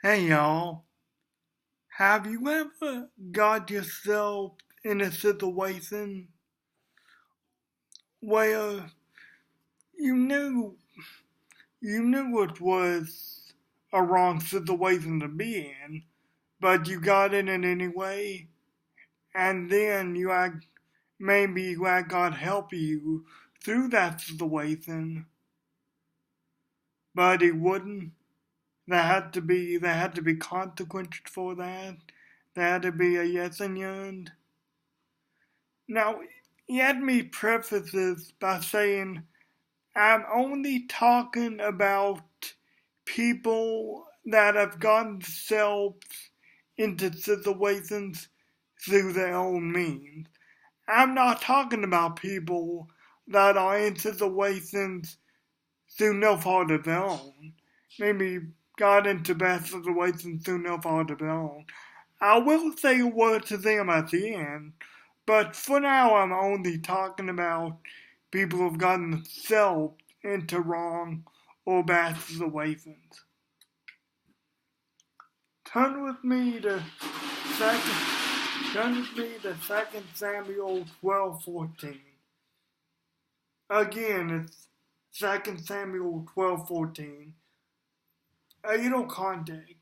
Hey y'all, have you ever got yourself in a situation where you knew you knew it was a wrong situation to be in, but you got in it anyway, and then maybe you had God help you through that situation, but He wouldn't. There had to be consequences for that. There had to be a yes and the end. Now, let me preface this by saying I'm only talking about people that have gotten themselves into situations through their own means. I'm not talking about people that are in situations through no fault of their own. Maybe got into bad situations through no fault of their own. I will say a word to them at the end, but for now I'm only talking about people who've gotten themselves into wrong or bad situations. Turn with me to second Turn with me to 2 Samuel 12:14. Again, it's 2 Samuel 12:14. A little context.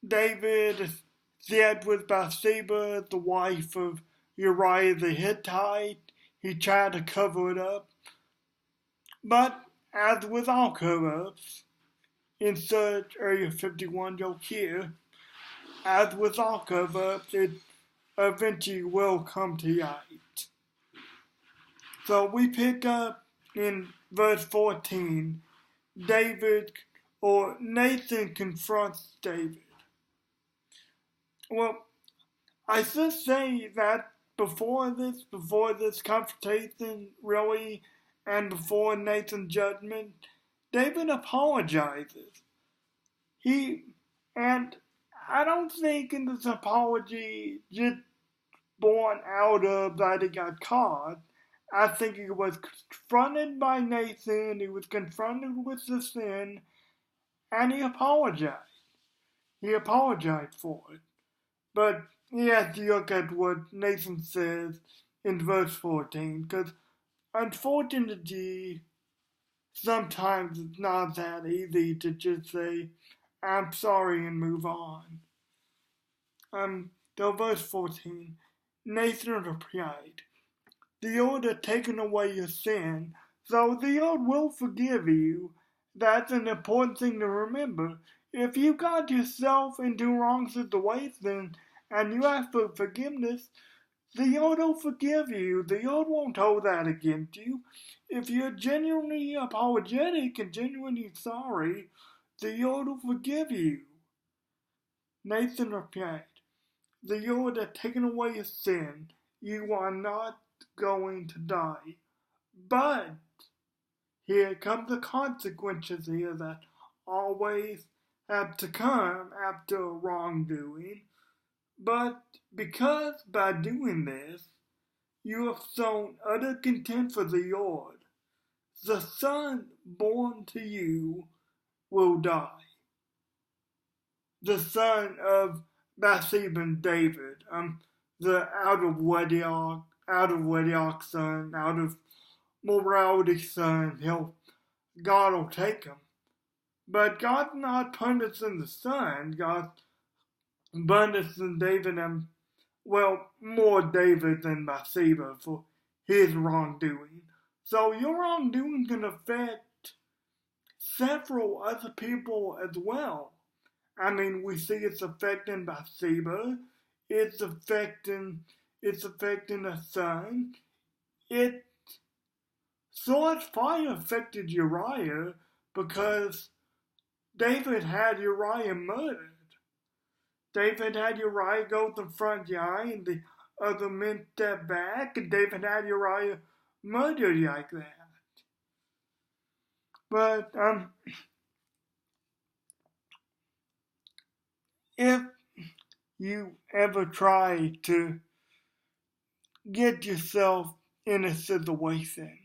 David said with Bathsheba, the wife of Uriah the Hittite. He tried to cover it up. But as with all cover-ups, insert Area 51 joke here, as with all cover-ups, it eventually will come to light. So we pick up in verse 14, Nathan confronts David. Well, I should say that before this confrontation, really, and before Nathan's judgment, David apologizes. And I don't think in this apology just born out of that he got caught. I think he was confronted by Nathan, he was confronted with the sin, and he apologized. He apologized for it. But you have to look at what Nathan says in verse 14, because unfortunately, sometimes it's not that easy to just say, I'm sorry and move on. So verse 14, Nathan replied, the Lord has taken away your sin, so the Lord will forgive you. That's an important thing to remember. If you got yourself into wrong situation and you ask for forgiveness, the Lord will forgive you. The Lord won't hold that against you. If you're genuinely apologetic and genuinely sorry, the Lord will forgive you. Nathan replied, the Lord has taken away your sin. You are not going to die. But here come the consequences here that always have to come after wrongdoing. But because by doing this, you have shown utter contempt for the Lord, the son born to you will die. The son of Bathsheba and David, the out of wedlock son, out of morality son, God will take him. But God's not punishing the son. God's punishing David and, well, more David than Bathsheba for his wrongdoing. So your wrongdoing can affect several other people as well. I mean, we see it's affecting Bathsheba. It's affecting a son. It Sword's fire affected Uriah because David had Uriah murdered. David had Uriah go to the front yard and the other men step back, and David had Uriah murdered like that. But if you ever try to get yourself in a situation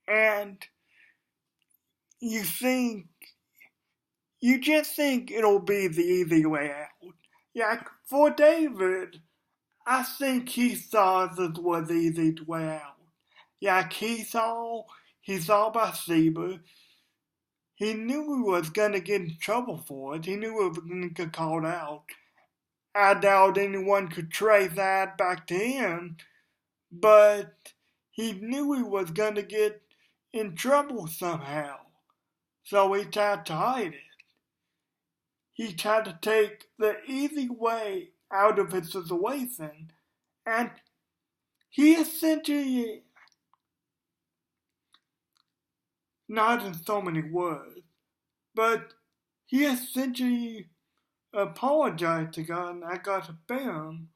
and you think you just think it'll be the easy way out. Yeah, for David, I think he saw this was the easy way out. Yeah, he saw Bathsheba. He knew he was gonna get in trouble for it. He knew he was gonna get called out. I doubt anyone could trace that back to him, but he knew he was gonna get in trouble somehow. So he tried to hide it. He tried to take the easy way out of his situation, and he essentially, not in so many words, but he essentially apologized to God and asked God to spare him,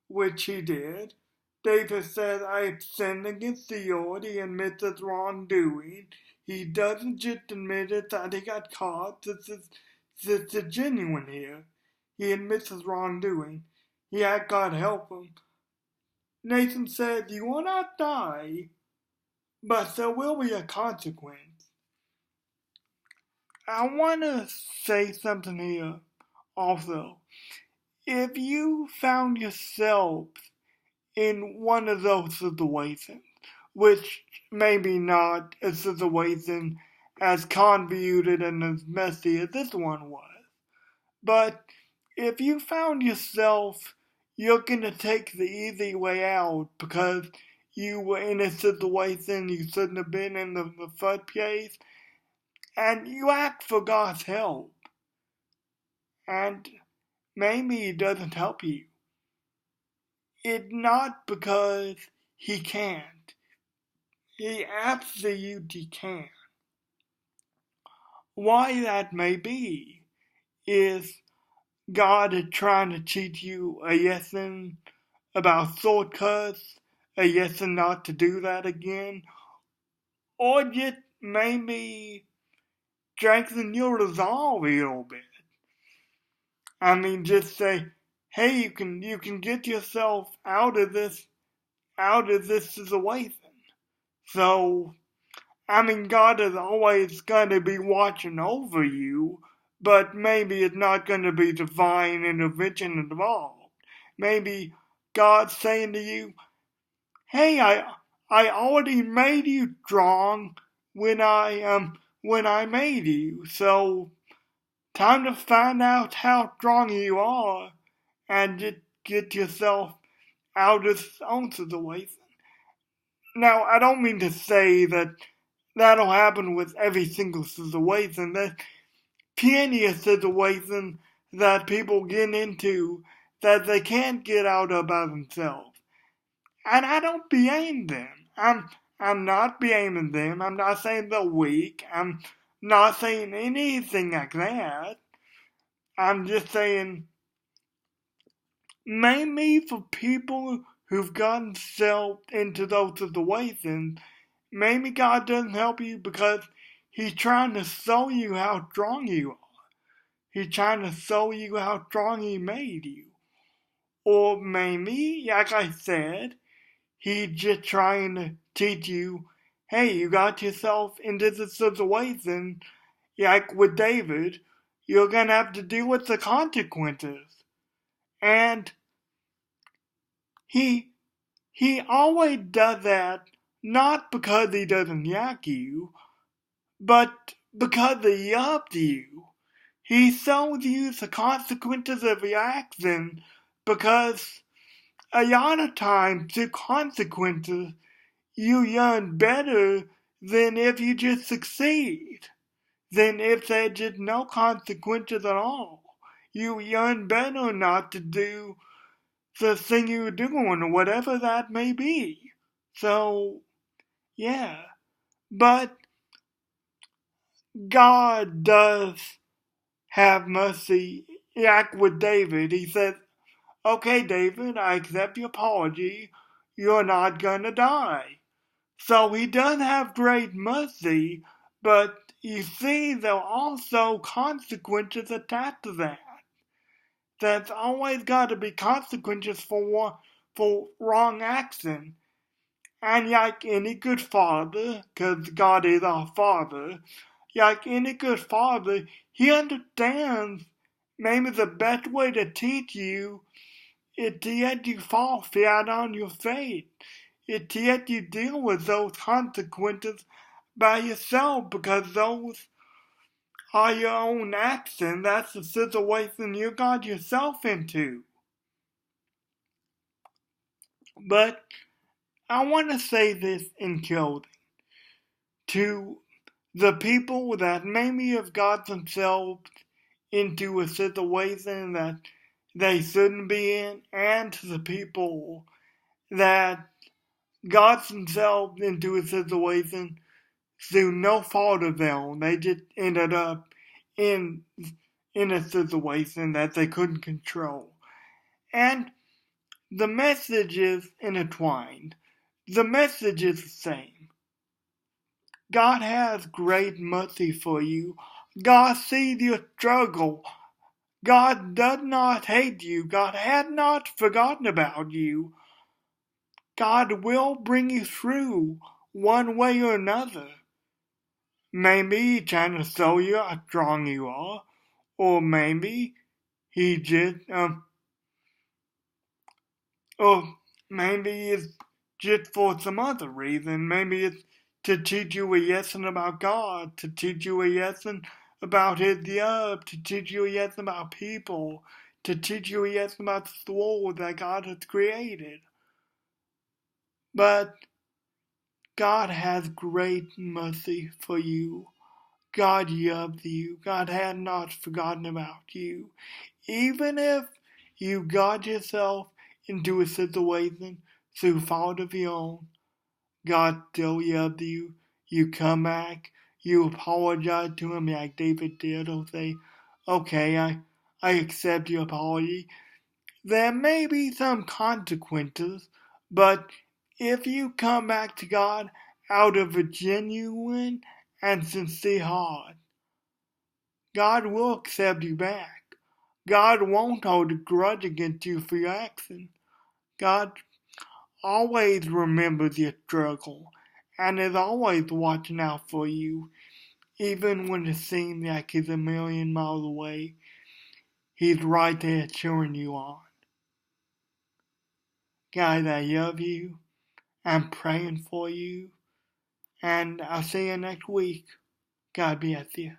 which he did. David said, I have sinned against the Lord. He admits his wrongdoing. He doesn't just admit it that he got caught. This is genuine here. He admits his wrongdoing. He had God help him. Nathan said, you will not die, but there will be a consequence. I want to say something here also. If you found yourself in one of those situations, which maybe not a situation as convoluted and as messy as this one was, but if you found yourself looking to take the easy way out because you were in a situation you shouldn't have been in the first place, and you ask for God's help, and maybe He doesn't help you, it's not because He can't. He absolutely can. Why that may be is God is trying to teach you a lesson about shortcuts, a lesson not to do that again, or just maybe strengthen your resolve a little bit. I mean, just say, hey, you can get yourself out of this situation. So, I mean, God is always going to be watching over you, but maybe it's not going to be divine intervention involved. Maybe God's saying to you, hey, I already made you strong when I made you, so time to find out how strong you are and just get yourself out of this own situation. Now, I don't mean to say that that'll happen with every single situation. There's plenty of situations that people get into that they can't get out of by themselves. And I don't blame them. I'm not blaming them. I'm not saying they're weak. I'm not saying anything like that. I'm just saying maybe for people who've gotten themselves into those situations, maybe God doesn't help you because He's trying to show you how strong you are. He's trying to show you how strong He made you. Or maybe, like I said, He's just trying to teach you, hey, you got yourself into this situation, like with David, you're going to have to deal with the consequences. And He always does that not because He doesn't like you, but because He loves you. He shows you the consequences of your action because a lot of times the consequences you learn better than if you just succeed, than if there's just no consequences at all. You learn better not to do the thing you're doing, whatever that may be. So, yeah. But God does have mercy. Like with David, He said, okay, David, I accept your apology. You're not gonna die. So He does have great mercy, but you see, there are also consequences attached to that. There's always got to be consequences for wrong action. And like any good father, because God is our Father, Like any good father, he understands maybe the best way to teach you is to let you fall flat on your face. It's to let you deal with those consequences by yourself, because those are your own actions. That's the situation you got yourself into. But I want to say this in closing to the people that maybe have got themselves into a situation that they shouldn't be in, and to the people that got themselves into a situation through no fault of their own. They just ended up in a situation that they couldn't control. And the message is intertwined. The message is the same. God has great mercy for you. God sees your struggle. God does not hate you. God had not forgotten about you. God will bring you through one way or another. Maybe He's trying to show you how strong you are, or maybe He just, or maybe it's just for some other reason. Maybe it's to teach you a lesson about God, to teach you a lesson about His love, to teach you a lesson about people, to teach you a lesson about the world that God has created. But God has great mercy for you. God loves you. God had not forgotten about you. Even if you got yourself into a situation through fault of your own, God still loves you. You come back, you apologize to Him like David did, or say, okay, I accept your apology. There may be some consequences, but if you come back to God out of a genuine and sincere heart, God will accept you back. God won't hold a grudge against you for your actions. God always remembers your struggle and is always watching out for you, even when it seems like He's a million miles away. He's right there cheering you on. Guys, I love you. I'm praying for you. And I'll see you next week. God bless you.